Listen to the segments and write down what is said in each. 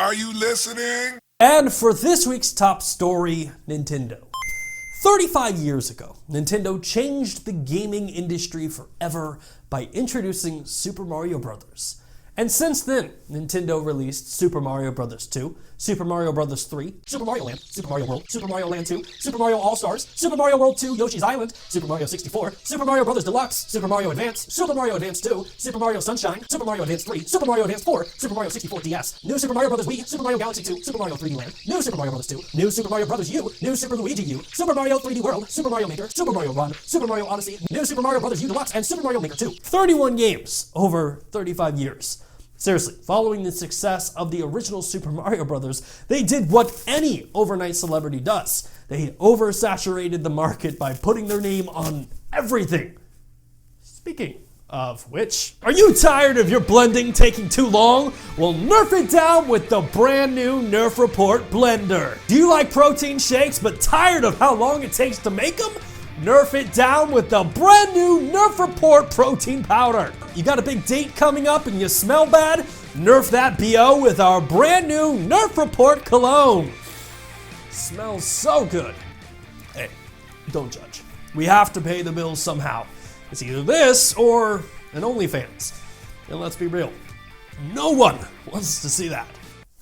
Are you listening? And for this week's top story, Nintendo. 35 years ago, Nintendo changed the gaming industry forever by introducing Super Mario Bros. And since then, Nintendo released Super Mario Bros. 2, Super Mario Bros. 3, Super Mario Land, Super Mario World, Super Mario Land 2, Super Mario All-Stars, Super Mario World 2 Yoshi's Island, Super Mario 64, Super Mario Bros. Deluxe, Super Mario Advance, Super Mario Advance 2, Super Mario Sunshine, Super Mario Advance 3, Super Mario Advance 4, Super Mario 64 DS, New Super Mario Bros. Wii, Super Mario Galaxy 2, Super Mario 3D Land, New Super Mario Bros. 2, New Super Mario Bros. U, New Super Luigi U, Super Mario 3D World, Super Mario Maker, Super Mario Run, Super Mario Odyssey, New Super Mario Bros. U Deluxe, and Super Mario Maker 2. 31 games over 35 years. Seriously, following the success of the original Super Mario Bros., they did what any overnight celebrity does. They oversaturated the market by putting their name on everything. Speaking of which, are you tired of your blending taking too long? Well, nerf it down with the brand new Nerf Report blender. Do you like protein shakes but tired of how long it takes to make them? Nerf it down with the brand new Nerf Report protein powder. You got a big date coming up and you smell bad? Nerf that BO with our brand new Nerf Report cologne. Smells so good. Hey, don't judge. We have to pay the bills somehow. It's either this or an OnlyFans. And let's be real, no one wants to see that.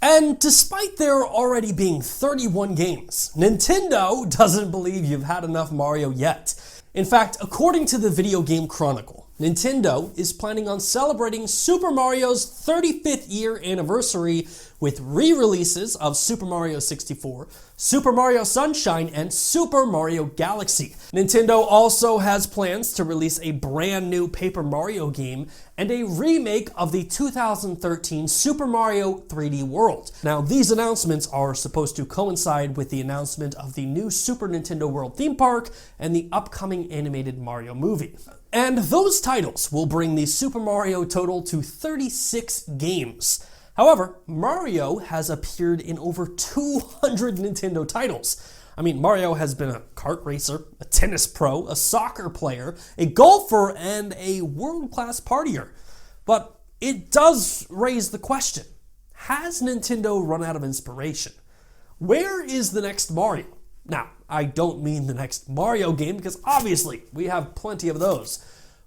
And despite there already being 31 games, Nintendo doesn't believe you've had enough Mario yet. In fact, according to the Video Game Chronicle, Nintendo is planning on celebrating Super Mario's 35th year anniversary with re-releases of Super Mario 64, Super Mario Sunshine, and Super Mario Galaxy. Nintendo also has plans to release a brand new Paper Mario game and a remake of the 2013 Super Mario 3D World. Now, these announcements are supposed to coincide with the announcement of the new Super Nintendo World theme park and the upcoming animated Mario movie. And those titles will bring the Super Mario total to 36 games. However, Mario has appeared in over 200 Nintendo titles. I mean, Mario has been a kart racer, a tennis pro, a soccer player, a golfer, and a world-class partier. But it does raise the question, has Nintendo run out of inspiration? Where is the next Mario? Now, I don't mean the next Mario game, because obviously we have plenty of those.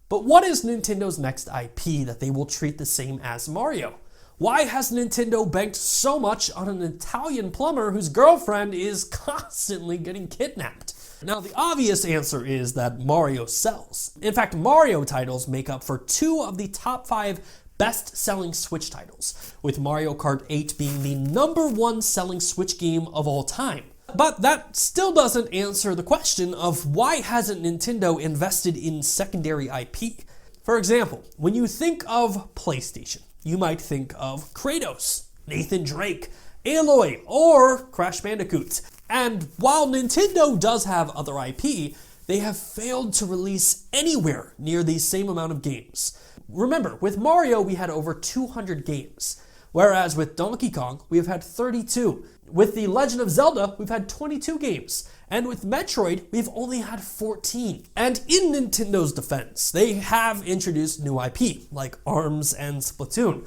But what is Nintendo's next IP that they will treat the same as Mario? Why has Nintendo banked so much on an Italian plumber whose girlfriend is constantly getting kidnapped? Now, the obvious answer is that Mario sells. In fact, Mario titles make up for 2 of the top 5 best-selling Switch titles, with Mario Kart 8 being the #1 selling Switch game of all time. But that still doesn't answer the question of why hasn't Nintendo invested in secondary IP? For example, when you think of PlayStation, you might think of Kratos, Nathan Drake, Aloy, or Crash Bandicoot. And while Nintendo does have other IP, they have failed to release anywhere near the same amount of games. Remember, with Mario we had over 200 games, whereas with Donkey Kong we have had 32. With The Legend of Zelda, we've had 22 games. And with Metroid, we've only had 14. And in Nintendo's defense, they have introduced new IP, like ARMS and Splatoon.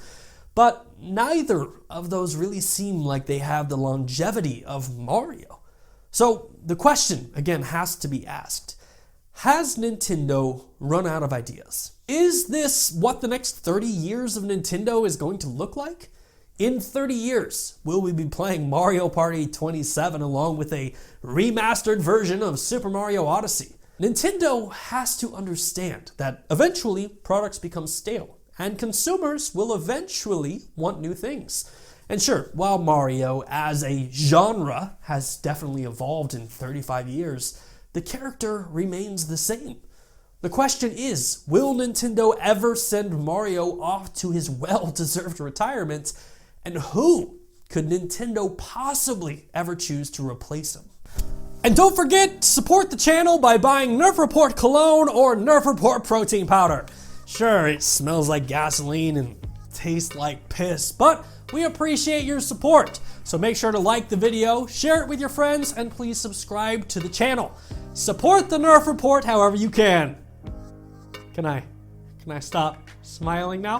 But neither of those really seem like they have the longevity of Mario. So the question, again, has to be asked. Has Nintendo run out of ideas? Is this what the next 30 years of Nintendo is going to look like? In 30 years, will we be playing Mario Party 27 along with a remastered version of Super Mario Odyssey? Nintendo has to understand that eventually products become stale and consumers will eventually want new things. And sure, while Mario as a genre has definitely evolved in 35 years, the character remains the same. The question is, will Nintendo ever send Mario off to his well-deserved retirement? And who could Nintendo possibly ever choose to replace him? And don't forget to support the channel by buying Nerf Report cologne or Nerf Report protein powder. Sure, it smells like gasoline and tastes like piss, but we appreciate your support. So make sure to like the video, share it with your friends, and please subscribe to the channel. Support the Nerf Report however you can. Can I stop smiling now?